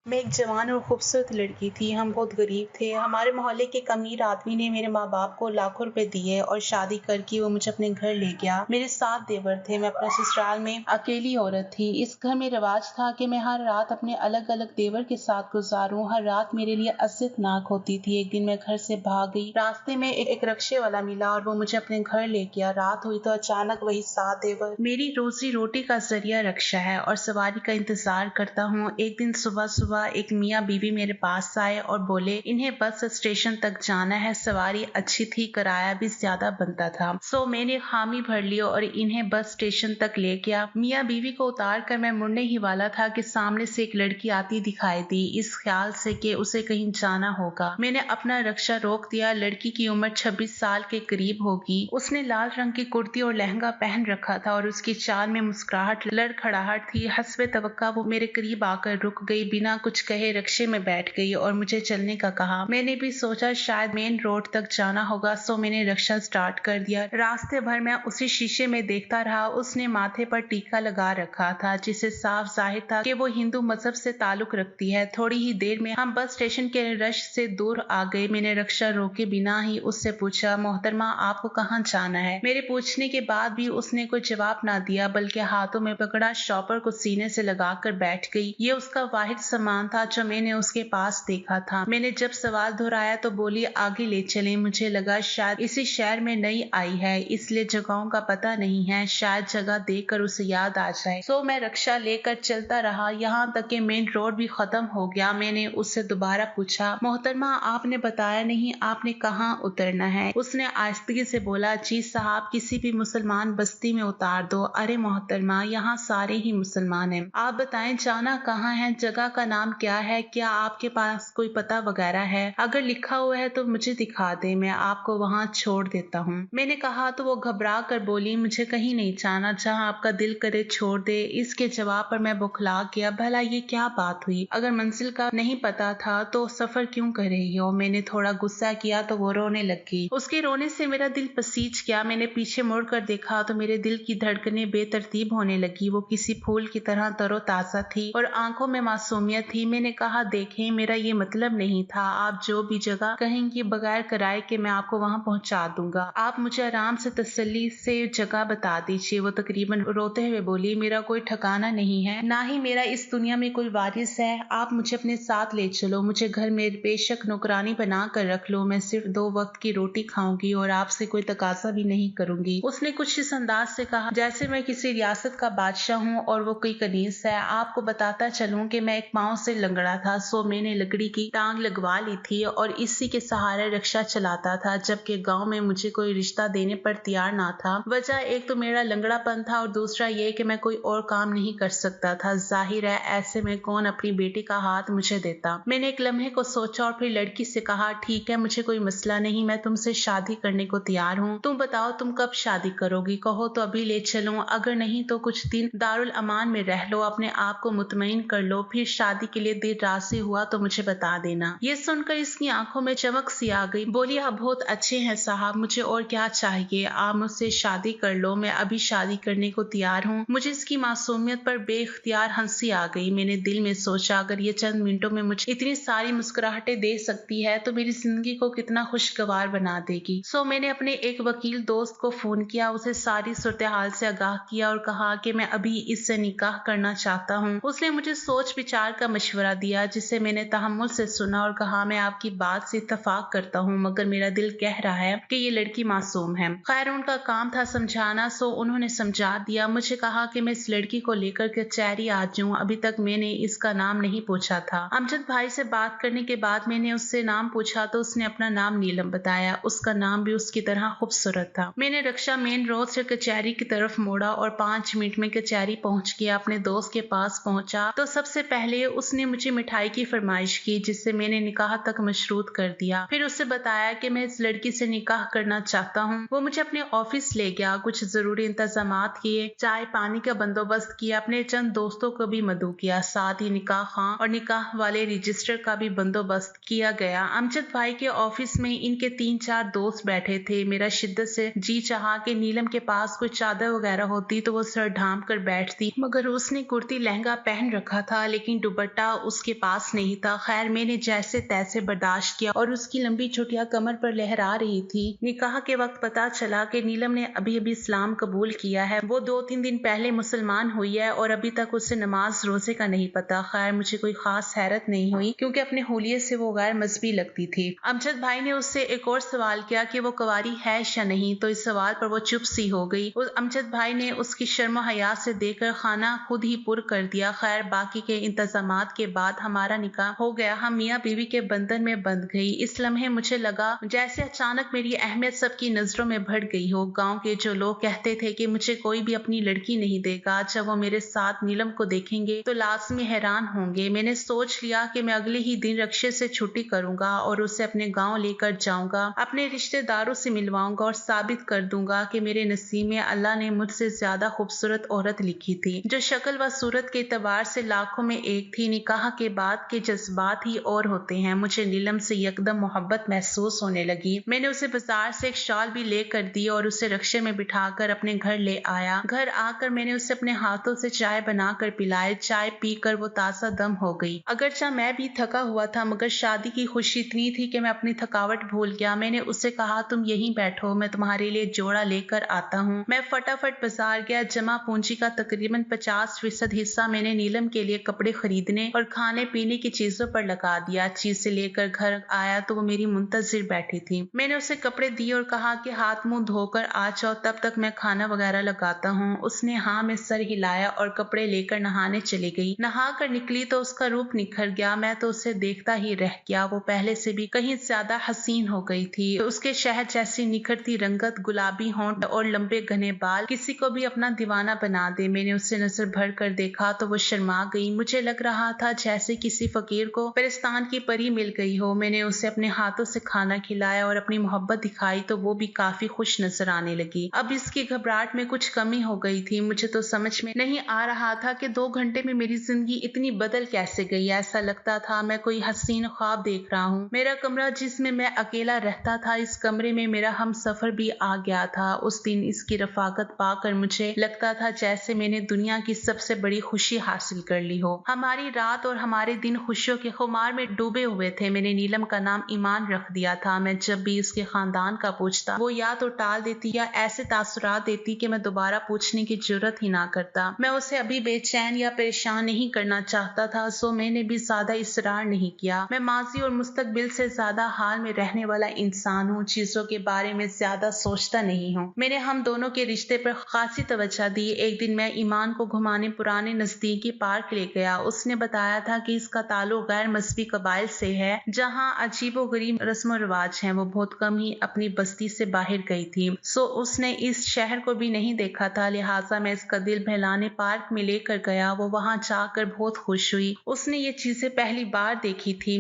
मैं एक जवान और खूबसूरत लड़की थी। हम बहुत गरीब थे। हमारे मोहल्ले के एक अमीर आदमी ने मेरे माँ बाप को लाखों रुपए दिए और शादी करके वो मुझे अपने घर ले गया। मेरे 7 देवर थे। मैं अपने ससुराल में अकेली औरत थी। इस घर में रिवाज था कि मैं हर रात अपने अलग अलग देवर के साथ गुजारूं। हर रात मेरे लिए अजियतनाक होती थी। एक दिन मैं घर से भाग गई। रास्ते में एक रिक्शे वाला मिला और वो मुझे अपने घर ले गया। रात हुई तो अचानक वही 7 देवर मेरी रोजी रोटी का जरिया रिक्शा है और सवारी का इंतजार करता हूँ। एक दिन सुबह सुबह एक मियाँ बीवी मेरे पास आए और बोले इन्हें बस स्टेशन तक जाना है। सवारी अच्छी थी, किराया भी ज्यादा बनता था। सो मैंने हामी भर ली और इन्हें बस स्टेशन तक ले गया। मियाँ बीवी को उतार कर मैं मुड़ने ही वाला था कि सामने से एक लड़की आती दिखाई दी, इस ख्याल से कि उसे कहीं जाना होगा। मैंने अपना रिक्शा रोक दिया। लड़की की उम्र 26 साल के करीब होगी। उसने लाल रंग की कुर्ती और लहंगा पहन रखा था और उसकी चाल में मुस्कुराहट लड़खड़ाहट थी। हस्बे तवक्का वो मेरे करीब आकर रुक गई, बिना कुछ कहे रिक्शे में बैठ गई और मुझे चलने का कहा। मैंने भी सोचा शायद मेन रोड तक जाना होगा, सो मैंने रिक्शा स्टार्ट कर दिया। रास्ते भर मैं उसी शीशे में देखता रहा। उसने माथे पर टीका लगा रखा था जिसे साफ जाहिर था कि वो हिंदू मजहब से ताल्लुक रखती है। थोड़ी ही देर में हम बस स्टेशन के रश से दूर आ गए। मैंने रिक्शा रोके बिना ही उससे पूछा, मोहतरमा आपको कहाँ जाना है? मेरे पूछने के बाद भी उसने कोई जवाब ना दिया, बल्कि हाथों में पकड़ा शॉपर को सीने से लगाकर बैठ गई। ये उसका वाहिद सामान था जो मैंने उसके पास देखा था। मैंने जब सवाल दोहराया तो बोली आगे ले चलें। मुझे लगा शायद इसी शहर में नई आई है, इसलिए जगहों का पता नहीं है, शायद जगह देखकर उसे याद आ जाए। सो मैं रिक्शा लेकर चलता रहा, यहाँ तक कि मेन रोड भी खत्म हो गया। मैंने उससे दोबारा पूछा, मोहतरमा आपने बताया नहीं आपने कहाँ उतरना है? उसने आहिस्तगी से बोला, जी साहब किसी भी मुसलमान बस्ती में उतार दो। अरे मोहतरमा यहाँ सारे ही मुसलमान हैं, आप बताएं जाना कहाँ है, जगह का नाम क्या है, क्या आपके पास कोई पता वगैरह है? अगर लिखा हुआ है तो मुझे दिखा दे, मैं आपको वहाँ छोड़ देता हूँ। मैंने कहा तो वो घबरा कर बोली, मुझे कहीं नहीं जाना, जहाँ आपका दिल करे छोड़ दे। इसके जवाब पर मैं बौखला गया। भला ये क्या बात हुई? अगर मंजिल का नहीं पता था तो सफर क्यों कर रही हो? मैंने थोड़ा गुस्सा किया तो वो रोने लगी। उसके रोने से मेरा दिल पसीज गया। मैंने पीछे मुड़कर देखा तो मेरे दिल की धड़कनें बेतरतीब होने लगी। वो किसी फूल की तरह तरोताजा थी और आंखों में मासूमियत थी। मैंने कहा, देखें मेरा ये मतलब नहीं था, आप जो भी जगह कहेंगी बगैर किराए के मैं आपको वहाँ पहुँचा दूंगा। आप मुझे आराम से तसल्ली से जगह बता दीजिए। वो तकरीबन रोते हुए बोली, मेरा कोई ठिकाना नहीं है, ना ही मेरा इस दुनिया में कोई वारिस है। आप मुझे अपने साथ ले चलो, मुझे घर में बेशक नौकरानी बना कर रख लो, मैं सिर्फ 2 वक्त की रोटी खाऊंगी और आपसे कोई तकाजा भी नहीं करूंगी। उसने कुछ इस अंदाज से कहा जैसे मैं किसी रियासत का बादशाह हूँ और वो कोई कनीज है। आपको बताता चलूं कि मैं एक पाँव से लंगड़ा था, सो मैंने लकड़ी की टांग लगवा ली थी और इसी के सहारे रिक्शा चलाता था, जबकि गांव में मुझे कोई रिश्ता देने पर तैयार ना था। वजह एक तो मेरा लंगड़ापन था और दूसरा ये कि मैं कोई और काम नहीं कर सकता था। जाहिर है ऐसे में कौन अपनी बेटी का हाथ मुझे देता। मैंने एक लम्हे को सोचा और फिर लड़की से कहा, ठीक है मुझे कोई मसला नहीं, मैं तुमसे शादी करने को तैयार हूँ। तुम बताओ तुम कब शादी करोगी? कहो तो अभी ले चलूं, अगर नहीं तो कुछ दिन दारुल अमान में रह लो, अपने आप को मुतमईन कर लो, फिर शादी के लिए देर राशि हुआ तो मुझे बता देना। ये सुनकर इसकी आंखों में चमक सी आ गई। बोली, आप बहुत अच्छे हैं साहब, मुझे और क्या चाहिए? आप मुझसे शादी कर लो, मैं अभी शादी करने को तैयार हूँ। मुझे इसकी मासूमियत पर बेख्तियार हंसी आ गई। मैंने दिल में सोचा अगर ये चंद मिनटों में मुझे इतनी सारी मुस्कुराहटें दे सकती है तो मेरी जिंदगी को कितना खुशगवार बना देगी। सो मैंने अपने एक वकील दोस्त को फोन किया, उसे सारी सूरत हाल से आगाह किया और कहा कि मैं अभी इससे निकाह करना चाहता हूँ। उसने मुझे सोच विचार का मशवरा दिया जिसे मैंने तहम्मुल से सुना और कहा, मैं आपकी बात से इत्तफाक करता हूँ, मगर मेरा दिल कह रहा है कि ये लड़की मासूम है। खैर उनका काम था समझाना, सो उन्होंने समझा दिया। मुझे कहा कि मैं इस लड़की को लेकर कचहरी आ जाऊं, अभी तक मैंने इसका नाम नहीं पूछा था। अमजद भाई से बात करने के बाद मैंने उससे नाम पूछा तो उसने अपना नाम नीलम बताया। उसका नाम भी उसकी तरह खूबसूरत था। मैंने रिक्शा मेन रोड से कचहरी की तरफ मोड़ा और 5 मिनट में कचहरी पहुंच गया। अपने दोस्त के पास पहुंचा तो सबसे पहले उसने मुझे मिठाई की फरमाइश की जिससे मैंने निकाह तक मशरूत कर दिया। फिर उससे बताया कि मैं इस लड़की से निकाह करना चाहता हूँ। वो मुझे अपने ऑफिस ले गया, कुछ जरूरी इंतजामात किए, चाय पानी का बंदोबस्त किया, अपने चंद दोस्तों को भी मदऊ किया, साथ ही निकाह खां और निकाह वाले रजिस्टर का भी बंदोबस्त किया गया। अमजद भाई के ऑफिस में इनके 3-4 दोस्त बैठे थे। मेरा शिद्दत से जी चाहा कि नीलम के पास कोई चादर वगैरह होती तो वो सर ढांप कर बैठती, मगर उसने कुर्ती लहंगा पहन रखा था लेकिन दुपट्टा दुपट्टा उसके पास नहीं था। खैर मैंने जैसे तैसे बर्दाश्त किया और उसकी लंबी छुट्टियां कमर पर लहरा रही थी। निकाह के वक्त पता चला कि नीलम ने अभी अभी इस्लाम कबूल किया है। वो 2-3 दिन पहले मुसलमान हुई है और अभी तक उसे नमाज रोजे का नहीं पता। खैर मुझे कोई खास हैरत नहीं हुई क्योंकि अपने हुलिये से वो गैर मजहबी लगती थी। अमजद भाई ने उससे एक और सवाल किया कि वो कुंवारी है या नहीं, तो इस सवाल पर वो चुप सी हो गई। अमजद भाई ने उसकी शर्म हया से देखकर खाना खुद ही पुर कर दिया। खैर बाकी के इंतजामात के बाद हमारा निकाह हो गया। हम मियाँ बीवी के बंधन में बंध गई। इस लम्हे मुझे लगा जैसे अचानक मेरी अहमियत सबकी नजरों में बढ़ गई हो। गांव के जो लोग कहते थे कि मुझे कोई भी अपनी लड़की नहीं देगा, जब वो मेरे साथ नीलम को देखेंगे तो लाजमी हैरान होंगे। मैंने सोच लिया कि मैं अगले ही दिन रक्शे से छुट्टी करूंगा और उसे अपने गांव लेकर जाऊंगा, अपने रिश्तेदारों से मिलवाऊंगा और साबित कर दूंगा कि मेरे नसीब में अल्लाह ने मुझसे ज्यादा खूबसूरत औरत लिखी थी, जो शक्ल व सूरत के एतबार से लाखों में एक थी। निकाह के बाद के जज्बात ही और होते हैं। मुझे नीलम से यकदम मोहब्बत महसूस होने लगी। मैंने उसे बाजार से एक शॉल भी लेकर दी और उसे रक्शे में बिठाकर अपने घर ले आया। घर आकर मैंने उसे अपने हाथों से चाय बनाकर पिलाई। चाय पीकर वो ताज़ा दम हो गई। अगरचा मैं भी थका हुआ था, मगर शादी की खुशी इतनी थी कि मैं अपनी थकावट भूल गया। मैंने उसे कहा, तुम यहीं बैठो, मैं तुम्हारे लिए जोड़ा लेकर आता हूँ। मैं फटाफट बाजार गया। जमा पूंजी का तकरीबन 50% हिस्सा मैंने नीलम के लिए कपड़े खरीदने और खाने पीने की चीजों पर लगा दिया। चीज से लेकर घर आया तो वो मेरी मुंतजिर बैठी थी। मैंने उसे कपड़े दिए और कहा कि हाथ मुंह धोकर आ जाओ, तब तक मैं खाना वगैरह लगाता हूँ। उसने हाँ में सर हिलाया और कपड़े लेकर नहाने चली गई। नहा कर निकली तो उसका रूप निखर गया। मैं तो उसे देखता ही रह गया। वो पहले से भी कहीं ज्यादा हसीन हो गई थी। उसके शहद जैसी निखरती रंगत, गुलाबी होंठ और लंबे घने बाल किसी को भी अपना दीवाना बना दे। मैंने उसे नजर भर कर देखा तो वो शर्मा गई। मुझे लग रहा था जैसे किसी फकीर को फिरिस्तान की परी मिल गई हो। मैंने उसे अपने हाथों से खाना खिलाया और अपनी मोहब्बत दिखाई तो वो भी काफी खुश नजर आने लगी। अब इसकी घबराहट में कुछ कमी हो गई थी। मुझे तो समझ में नहीं आ रहा था कि 2 घंटे में मेरी जिंदगी इतनी बदल कैसे गई। ऐसा लगता था मैं कोई हसीन ख्वाब देख रहा हूँ। मेरा कमरा जिसमें मैं अकेला रहता था, इस कमरे में मेरा हम सफर भी आ गया था। उस दिन इसकी रफाकत पाकर मुझे लगता था जैसे मैंने दुनिया की सबसे बड़ी खुशी हासिल कर ली हो। हमारी रात और हमारे दिन खुशियों के खुमार में डूबे हुए थे। मैंने नीलम का नाम ईमान रख दिया था। मैं जब भी उसके खानदान का पूछता, वो या तो टाल देती या ऐसे तासुरात देती कि मैं दोबारा पूछने की जरूरत ही ना करता। मैं उसे अभी बेचैन या परेशान नहीं करना चाहता था, सो मैंने भी ज्यादा इसरार नहीं किया। मैं माजी और मुस्तकबिल से ज्यादा हाल में रहने वाला इंसान हूँ। चीजों के बारे में ज्यादा सोचता नहीं हूँ। मैंने हम दोनों के रिश्ते पर खासी तवज्जो दी। एक दिन मैं ईमान को घुमाने पुराने नजदीकी पार्क ले गया। उसने बताया था कि इसका ताल्लुक गैर मजहबी कबाइल से है, जहाँ अजीबो गरीब रस्म रिवाज हैं। वो बहुत कम ही अपनी बस्ती से बाहर गई थी, सो उसने इस शहर को भी नहीं देखा था। लिहाजा मैं इसका दिल बहलाने पार्क में लेकर गया। वो वहाँ जाकर बहुत खुश हुई। उसने ये चीजें पहली बार देखी थी।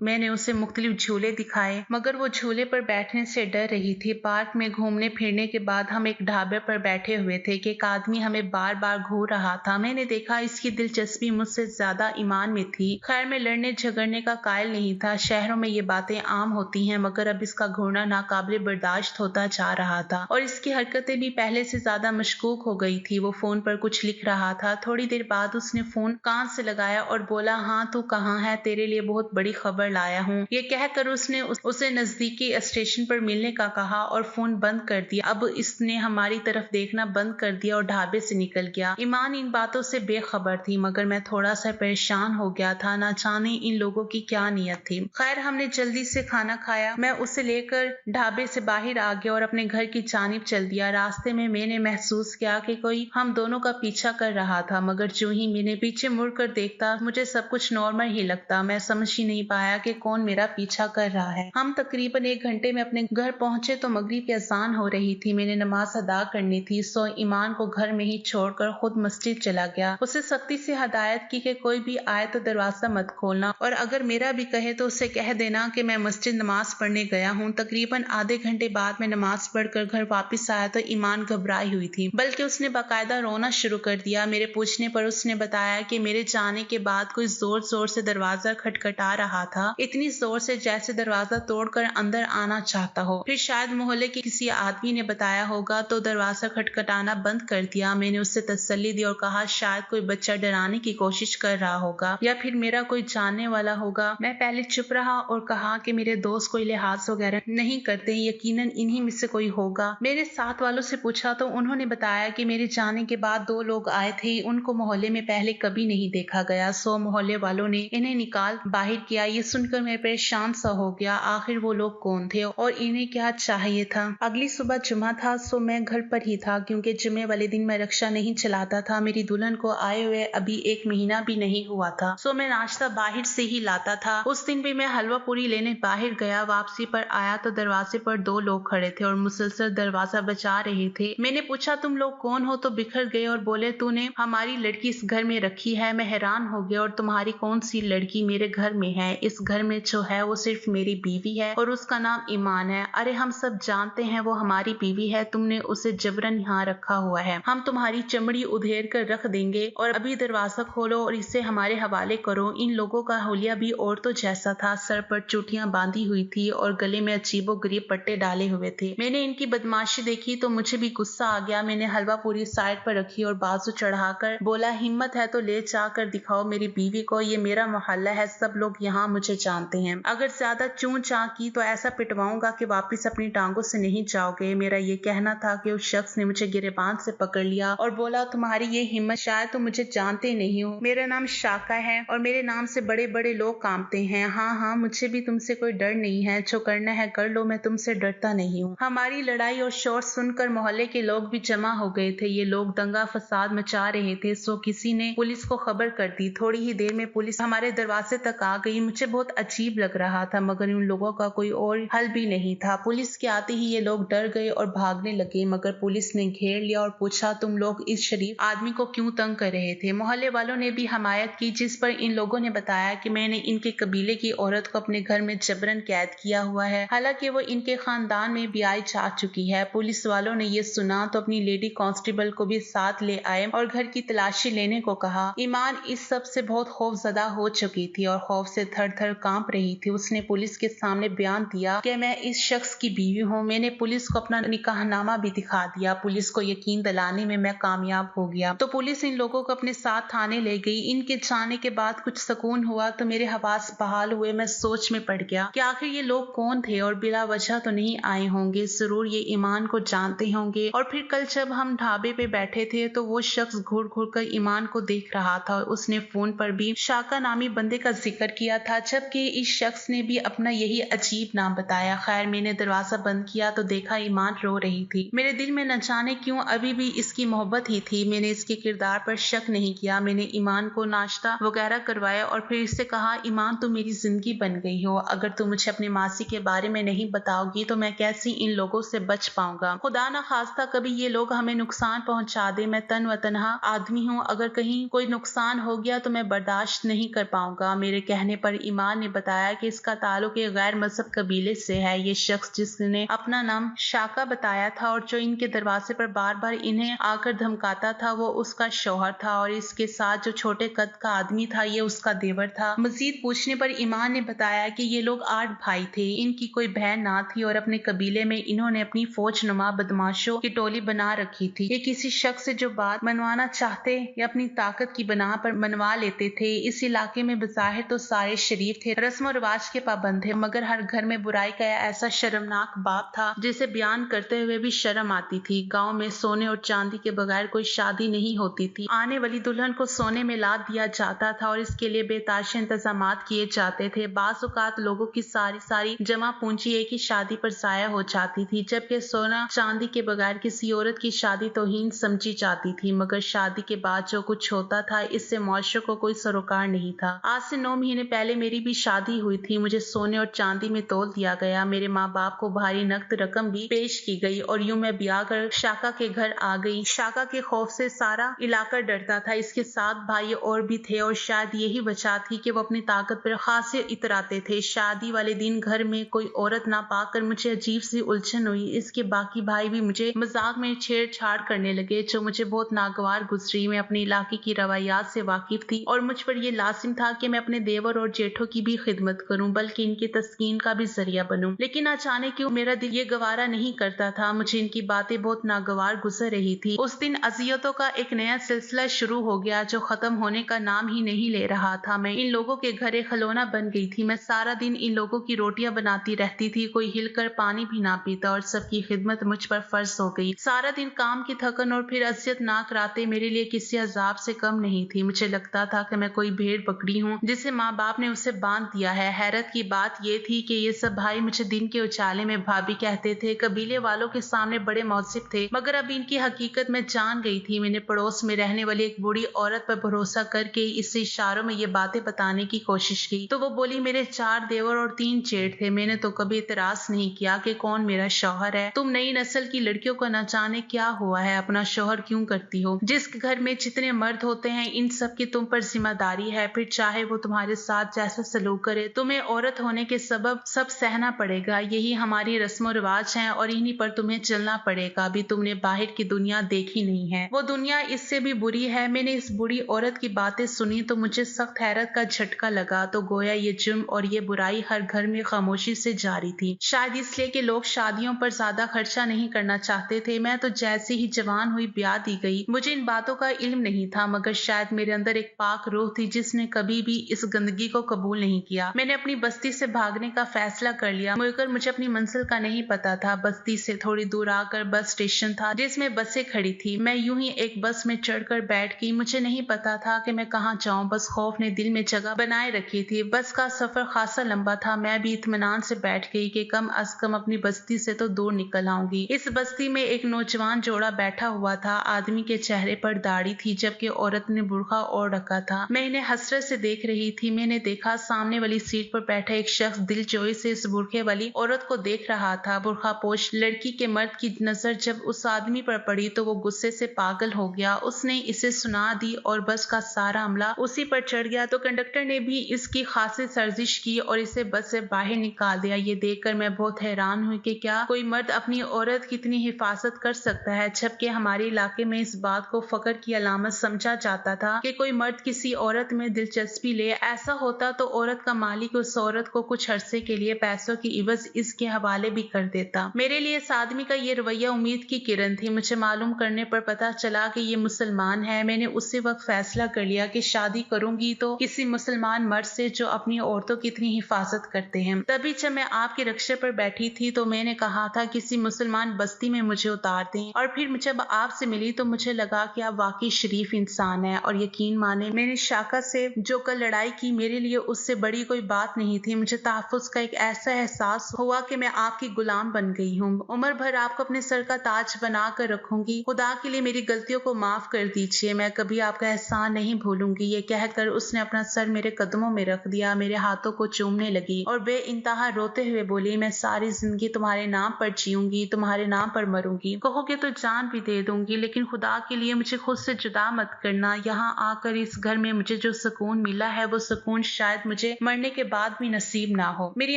मैंने उसे मुख्तलिफ झूले दिखाए, मगर वो झूले पर बैठने से डर रही थी। पार्क में घूमने फिरने के बाद हम एक ढाबे पर बैठे हुए थे कि एक आदमी हमें बार बार घूर रहा था। मैंने देखा इसकी दिलचस्पी मुझसे ज्यादा ईमान में थी। खैर मैं लड़ने झगड़ने का कायल नहीं था। शहरों में ये बातें आम होती हैं, मगर अब इसका घूरना नाकाबिले बर्दाश्त होता जा रहा था और इसकी हरकतें भी पहले से ज्यादा मशकूक हो गई थी। वो फोन पर कुछ लिख रहा था। थोड़ी देर बाद उसने फोन कान से लगाया और बोला, हाँ तू कहाँ है, तेरे लिए बहुत बड़ी खबर लाया हूँ। ये कहकर उसने उसे नजदीकी स्टेशन पर मिलने का कहा और फोन बंद कर दिया। अब इसने हमारी तरफ देखना बंद कर दिया और ढाबे से निकल गया। ईमान इन बातों से बेखबर थी, मगर मैं थोड़ा सा परेशान हो गया था। ना जाने इन लोगों की क्या नियत थी। खैर हमने जल्दी से खाना खाया। मैं उसे लेकर ढाबे से बाहर आ गया और अपने घर की जानिब चल दिया। रास्ते में मैंने महसूस किया कि कोई हम दोनों का पीछा कर रहा था, मगर जो ही मैंने पीछे मुड़कर देखता मुझे सब कुछ नॉर्मल ही लगता। मैं समझ ही नहीं पाया कि कौन मेरा पीछा कर रहा है। हम तकरीबन 1 घंटे में अपने घर पहुंचे तो मगरिब की अजान हो रही थी। मैंने नमाज अदा करनी थी, सो ईमान को घर में ही छोड़कर खुद मस्जिद चला गया। उसे सख्ती से हदायत की कि कोई भी आए तो दरवाजा मत खोलना और अगर मेरा भी कहे तो उसे कह देना कि मैं मस्जिद नमाज पढ़ने गया हूँ। तकरीबन आधे घंटे बाद मैं नमाज पढ़कर घर वापस आया तो ईमान घबराई हुई थी, बल्कि उसने बाकायदा रोना शुरू कर दिया। मेरे पूछने पर उसने बताया कि मेरे जाने के बाद कोई जोर जोर से दरवाजा खटखटा रहा था, इतनी जोर से जैसे दरवाजा तोड़कर अंदर आना चाहता हो। फिर शायद मोहल्ले के किसी आदमी ने बताया होगा तो दरवाजा खटखटाना बंद कर दिया। मैंने उससे तसल्ली दी और कहा शायद कोई बच्चा डराने की कोशिश कर कर रहा होगा या फिर मेरा कोई जानने वाला होगा। मैं पहले चुप रहा और कहा कि मेरे दोस्त कोई लिहाज वगैरह नहीं करते, यकीनन इन्हीं में से कोई होगा। मेरे साथ वालों से पूछा तो उन्होंने बताया कि मेरे जाने के बाद 2 लोग आए थे, उनको मोहल्ले में पहले कभी नहीं देखा गया, सो मोहल्ले वालों ने इन्हें निकाल बाहर किया। ये सुनकर मैं परेशान सा हो गया, आखिर वो लोग कौन थे और इन्हें क्या चाहिए था। अगली सुबह जुमा था, सो मैं घर पर ही था क्योंकि जुमे वाले दिन मैं रिक्शा नहीं चलाता था। मेरी दुल्हन को आए हुए अभी 1 महीना भी नहीं हुआ था, सो मैं नाश्ता बाहर से ही लाता था। उस दिन भी मैं हलवा पूरी लेने बाहर गया। वापसी पर आया तो दरवाजे पर 2 लोग खड़े थे और मुसलसल दरवाजा बचा रहे थे। मैंने पूछा तुम लोग कौन हो, तो बिखर गए और बोले तूने हमारी लड़की इस घर में रखी है। मैं हैरान हो गया, और तुम्हारी कौन सी लड़की मेरे घर में है? इस घर में जो है वो सिर्फ मेरी बीवी है और उसका नाम ईमान है। अरे हम सब जानते हैं वो हमारी बीवी है, तुमने उसे जबरन यहाँ रखा हुआ है। हम तुम्हारी चमड़ी उधेड़ कर रख देंगे और अभी दरवाजा खोलो और इसे हमारे हवाले करो। इन लोगों का हुलिया भी औरतों जैसा था, सर पर चुटियां बांधी हुई थी और गले में अजीबो गरीब पट्टे डाले हुए थे। मैंने इनकी बदमाशी देखी तो मुझे भी गुस्सा आ गया। मैंने हलवा पूरी साइड पर रखी और बाजू चढ़ाकर बोला, हिम्मत है तो ले जाकर दिखाओ मेरी बीवी को, ये मेरा मोहल्ला है, सब लोग यहाँ मुझे जानते हैं। अगर ज्यादा चूं चां की तो ऐसा पिटवाऊंगा कि वापस अपनी टांगों से नहीं जाओगे। मेरा ये कहना था कि उस शख्स ने मुझे गिरेबान से पकड़ लिया और बोला, तुम्हारी ये हिम्मत, शायद तुम मुझे जानते नहीं हो। मेरा नाम शाका है और मेरे नाम से बड़े बड़े लोग कांपते हैं। हाँ, मुझे भी तुमसे कोई डर नहीं है, जो करना है कर लो, मैं तुमसे डरता नहीं हूँ। हमारी लड़ाई और शोर सुनकर मोहल्ले के लोग भी जमा हो गए थे। ये लोग दंगा फसाद मचा रहे थे, सो किसी ने पुलिस को खबर कर दी। थोड़ी ही देर में पुलिस हमारे दरवाजे तक आ गई। मुझे बहुत अजीब लग रहा था, मगर उन लोगों का कोई और हल भी नहीं था। पुलिस के आते ही ये लोग डर गए और भागने लगे, मगर पुलिस ने घेर लिया और पूछा, तुम लोग इस शरीफ आदमी को क्यों तंग कर रहे थे? मोहल्ले वालों ने भी हमायत की, जिस पर इन लोगों ने बताया कि मैंने इनके कबीले की औरत को अपने घर में जबरन कैद किया हुआ है, हालांकि वो इनके खानदान में ब्याह जा चुकी है। पुलिस वालों ने ये सुना तो अपनी लेडी कांस्टेबल को भी साथ ले आए और घर की तलाशी लेने को कहा। ईमान इस सब से बहुत खौफजदा हो चुकी थी और खौफ से थर थर कांप रही थी। उसने पुलिस के सामने बयान दिया कि मैं इस शख्स की बीवी हूँ। मैंने पुलिस को अपना निकाहनामा भी दिखा दिया। पुलिस को यकीन दिलाने में मैं कामयाब हो गया तो पुलिस इन लोगों को अपने साथ थाने ले गई। इनके जाने के बाद कुछ सुकून हुआ तो मेरे हवास बहाल हुए। मैं सोच में पड़ गया कि आखिर ये लोग कौन थे और बिला वजह तो नहीं आए होंगे, जरूर ये ईमान को जानते होंगे। और फिर कल जब हम ढाबे पे बैठे थे तो वो शख्स घूर घूर कर ईमान को देख रहा था और उसने फोन पर भी शाका नामी बंदे का जिक्र किया था, जबकि इस शख्स ने भी अपना यही अजीब नाम बताया। खैर, मैंने दरवाजा बंद किया तो देखा ईमान रो रही थी। मेरे दिल में न जाने क्यों अभी भी इसकी मोहब्बत ही थी। मैंने इसके किरदार पर शक नहीं किया। मैंने ईमान को नाश्ता वगैरह करवाया और फिर इससे कहा, ईमान तुम मेरी जिंदगी बन गई हो, अगर तुम मुझे अपनी मासी के बारे में नहीं बताओगी तो मैं कैसे इन लोगों से बच पाऊंगा। खुदा ना खास्ता कभी ये लोग हमें नुकसान पहुंचा दे। मैं तन व तनहा आदमी हूँ, अगर कहीं कोई नुकसान हो गया तो मैं बर्दाश्त नहीं कर पाऊंगा। मेरे कहने पर ईमान ने बताया कि इसका ताल्लुक एक गैर मजहब कबीले से है। ये शख्स जिसने अपना नाम शाका बताया था और जो इनके दरवाजे पर बार बार इन्हें आकर धमकाता था, वो उसका शौहर था और इसके साथ जो छोटे कद का आदमी था, ये उसका देवर था। मजीद पूछने पर ईमान ने बताया कि ये लोग 8 भाई थे, इनकी कोई बहन ना थी और अपने कबीले में इन्होंने अपनी फौज नुमा बदमाशों की टोली बना रखी थी। ये किसी शख्स से जो बात मनवाना चाहते या अपनी ताकत की बना पर मनवा लेते थे। इस इलाके में बज़ाहिर तो सारे शरीफ थे, रस्म और रिवाज के पाबंद थे, मगर हर घर में बुराई का ऐसा शर्मनाक बाप था जिसे बयान करते हुए भी शर्म आती थी। गाँव में सोने और चांदी के बगैर कोई शादी नहीं होती थी। आने वाली दुल्हन को सोने में लाद दिया जाता था और इसके लिए बेताशा इंतजामात किए जाते थे। बाज़ औक़ात लोगों की सारी जमा पूंजी एक ही शादी पर जाया हो जाती थी, जबकि सोना चांदी के बगैर किसी औरत की शादी तौहीन समझी जाती थी। मगर शादी के बाद जो कुछ होता था, इससे मुआशरे को कोई सरोकार नहीं था। आज से 9 महीने पहले मेरी भी शादी हुई थी। मुझे सोने और चांदी में तोल दिया गया। मेरे माँ बाप को भारी नकद रकम भी पेश की गई और यूं मैं ब्याह कर शाका के घर आ गई। शाका के खौफ से सारा इलाका डरता था। इसके 7 भाई और भी थे और शायद यही वजह थी कि वो अपनी ताकत पर खासे इतराते थे। शादी वाले दिन घर में कोई औरत ना पाकर मुझे अजीब सी उलझन हुई। इसके बाकी भाई भी मुझे मजाक में छेड़छाड़ करने लगे, जो मुझे बहुत नागवार गुजरी। मैं अपने इलाके की रवायात से वाकिफ थी और मुझ पर यह लाजिम था कि मैं अपने देवर और जेठों की भी खिदमत करूं, बल्कि इनकी तस्कीन का भी जरिया बनूं। लेकिन अचानक क्यों मेरा दिल ये गवारा नहीं करता था। मुझे इनकी बातें बहुत नागवार गुजर रही थी। उस दिन अजियतों का एक नया सिलसिला शुरू हो गया, जो खत्म होने का नाम ही नहीं ले रहा था। मैं इन लोगों के घर एक खिलौना बन गई थी। मैं सारा दिन इन लोगों की रोटियां बनाती रहती थी, कोई हिलकर पानी भी ना पीता और सबकी खिदमत मुझ पर फर्ज हो गई। सारा दिन काम की थकन और फिर अज़ियतनाक रातें मेरे लिए किसी अजाब से कम नहीं थी। मुझे लगता था कि मैं कोई भेड़ बकरी हूँ जिसे माँ बाप ने उसे बांध दिया है। हैरत की बात यह थी कि ये सब भाई मुझे दिन के उजाले में भाभी कहते थे, कबीले वालों के सामने बड़े मौसिफ थे, मगर अब इनकी हकीकत मैं जान गई थी। मैंने पड़ोस में रहने वाली एक बूढ़ी औरत पर भरोसा करके इससे इशारों में ये बातें बताने की कोशिश की तो वो बोली, मेरे 4 देवर और 3 जेठ थे। मैंने तो कभी इतराज नहीं किया कि कौन मेरा शौहर है। तुम नई नस्ल की लड़कियों को न जाने क्या हुआ है, अपना शौहर क्यों करती हो? जिस घर में जितने मर्द होते हैं इन सब की तुम पर जिम्मेदारी है, फिर चाहे वो तुम्हारे साथ जैसा सलूक करे, तुम्हें औरत होने के सबब सब सहना पड़ेगा। यही हमारी रस्मों रिवाज है और इन्हीं पर तुम्हें चलना पड़ेगा। अभी तुमने बाहर की दुनिया देखी नहीं है, वो दुनिया इससे भी बुरी है। मैंने इस बूढ़ी औरत की बातें सुनी तो मुझे सख्त हैरत का झटका लगा। तो गोया ये जुर्म और ये बुराई हर घर में खामोशी से जारी थी, शायद इसलिए कि लोग शादियों पर ज्यादा खर्चा नहीं करना चाहते थे। मैं तो जैसे ही जवान हुई ब्याह दी गई। मुझे इन बातों का इल्म नहीं था, मगर शायद मेरे अंदर एक पाक रूह थी जिसने कभी भी इस गंदगी को कबूल नहीं किया। मैंने अपनी बस्ती से भागने का फैसला कर लिया, मगर मुझे अपनी मंजिल का नहीं पता था। बस्ती से थोड़ी दूर आकर बस स्टेशन था जिसमें बसें खड़ी थी। मैं यूं ही एक बस में चढ़कर बैठ गई। मुझे नहीं पता था कि मैं कहाँ जाऊं, बस खौफ ने दिल में जगह बनाए रखी थी। बस का सफर खासा लंबा था। मैं भी इत्मीनान से बैठ गई कि कम अज कम अपनी बस्ती से तो दूर निकल आऊंगी। इस बस्ती में एक नौजवान जोड़ा बैठा हुआ था। आदमी के चेहरे पर दाढ़ी थी जबकि औरत ने बुर्का ओढ़ रखा था। मैं इन्हें हसरत से देख रही थी। मैंने देखा सामने वाली सीट पर बैठा एक शख्स दिलजोई से इस बुरखे वाली औरत को देख रहा था। बुरखापोश लड़की के मर्द की नजर जब उस आदमी पर पड़ी तो वो गुस्से से पागल हो गया। उसने इसे सुना दी और बस का सारा अमला उसी पर चढ़ गया। तो कंडक्टर ने भी इसकी खासी सर्जिश की और इसे बस से बाहर निकाल दिया। ये देखकर मैं बहुत हैरान हुई कि क्या कोई मर्द अपनी औरत की इतनी हिफाजत कर सकता है, जबकि हमारे इलाके में इस बात को फख्र की अलामत समझा जाता था कि कोई मर्द किसी औरत में दिलचस्पी ले। ऐसा होता तो औरत का मालिक उस औरत को कुछ अरसे के लिए पैसों की इवज इसके हवाले भी कर देता। मेरे लिए इस आदमी का ये रवैया उम्मीद की किरण थी। मुझे मालूम करने पर पता चला कि ये मुसलमान है। मैंने उसी वक्त फैसला कर लिया कि शादी करूंगी तो किसी मुसलमान मर्द से जो अपनी औरतों की इतनी हिफाजत करते हैं। तभी जब मैं आपके रिक्शे पर बैठी थी तो मैंने कहा था किसी मुसलमान बस्ती में मुझे उतार दें, और फिर जब आपसे मिली तो मुझे लगा कि आप वाकई शरीफ इंसान है। और यकीन माने मैंने शाका से जो कल लड़ाई की मेरे लिए उससे बड़ी कोई बात नहीं थी। मुझे तहफ्फुज़ का एक ऐसा एहसास हुआ कि मैं आपकी गुलाम बन गई हूँ। उम्र भर आपको अपने सर का ताज बना कर रखूंगी। खुदा के लिए मेरी गलतियों को माफ कर दीजिए, मैं कभी आपका एहसान नहीं भूलूंगी। ये कहकर उसने अपना सर मेरे कदमों में रख दिया, मेरे हाथों को चूमने लगी और बेइंतहा रोते हुए बोली, मैं सारी जिंदगी तुम्हारे नाम पर जीऊंगी, तुम्हारे नाम पर मरूंगी। कहोगे तो जान भी दे दूंगी, लेकिन खुदा के लिए मुझे खुद से जुदा मत करना। यहाँ आकर इस घर में मुझे जो सुकून मिला है वो सुकून शायद मुझे मरने के बाद भी नसीब ना हो। मेरी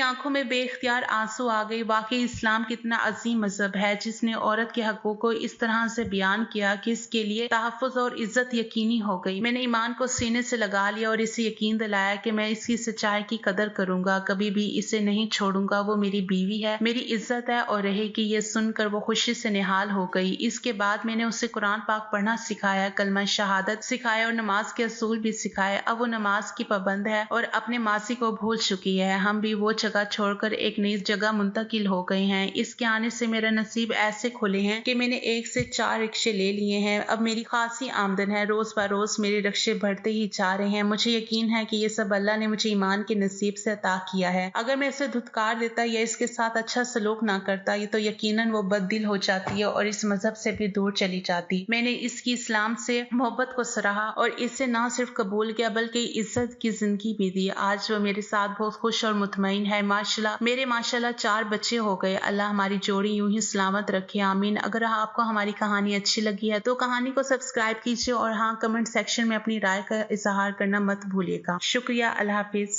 आंखों में बेख्तियार आंसू आ गई। वाकई इस्लाम कितना अजीम मजहब है जिसने औरत के हकों को इस तरह से बयान किया कि इसके लिए तहफ्फुज़ और इज्जत यकीनी हो गई। मैंने ईमान को सीने से लगा लिया और इसे यकीन दिलाया कि मैं इसकी सच्चाई की कदर करूंगा, कभी भी इसे नहीं छोड़ूंगा। वो मेरी बीवी है, मेरी इज्जत है और रहेगी। ये सुनकर वो खुशी से निहाल हो गई। इसके बाद मैंने उसे कुरान पाक पढ़ना सिखाया, कलमा शहादत सिखाया और नमाज के असूल भी सिखाए। अब वो नमाज की पाबंद है और अपने मासी को भूल चुकी है। हम भी वो जगह छोड़कर एक नई जगह मुंतकिल हो गए हैं। इसके आने से मेरा नसीब ऐसे खुले हैं कि मैंने 1 से 4 रिक्शे ले लिए हैं। अब मेरी खासी आमदन है, रोज बरोज मेरे रिक्शे बढ़ते ही जा रहे हैं। मुझे यकीन है कि ये सब अल्लाह ने मुझे ईमान के नसीब से अता किया है। अगर मैं इसे धुतकार देता या इसके साथ अच्छा सलूक ना करता ये तो यकीनन वो बददिल हो जाती है और इस मजहब से भी दूर चली जाती। मैंने इसकी इस्लाम से मोहब्बत को सराहा और इसे ना सिर्फ कबूल किया बल्कि इज्जत की जिंदगी भी दी। आज वो मेरे साथ बहुत खुश और मुतमईन है। माशाल्लाह 4 बच्चे हो गए। अल्लाह हमारी जोड़ी यूं ही सलामत रखे, आमीन। अगर आपको हमारी कहानी अच्छी लगी है तो कहानी को सब्सक्राइब कीजिए और हाँ, कमेंट सेक्शन में अपनी राय का इजहार करना मत भूलिएगा। शुक्रिया। अल्लाह हाफिज।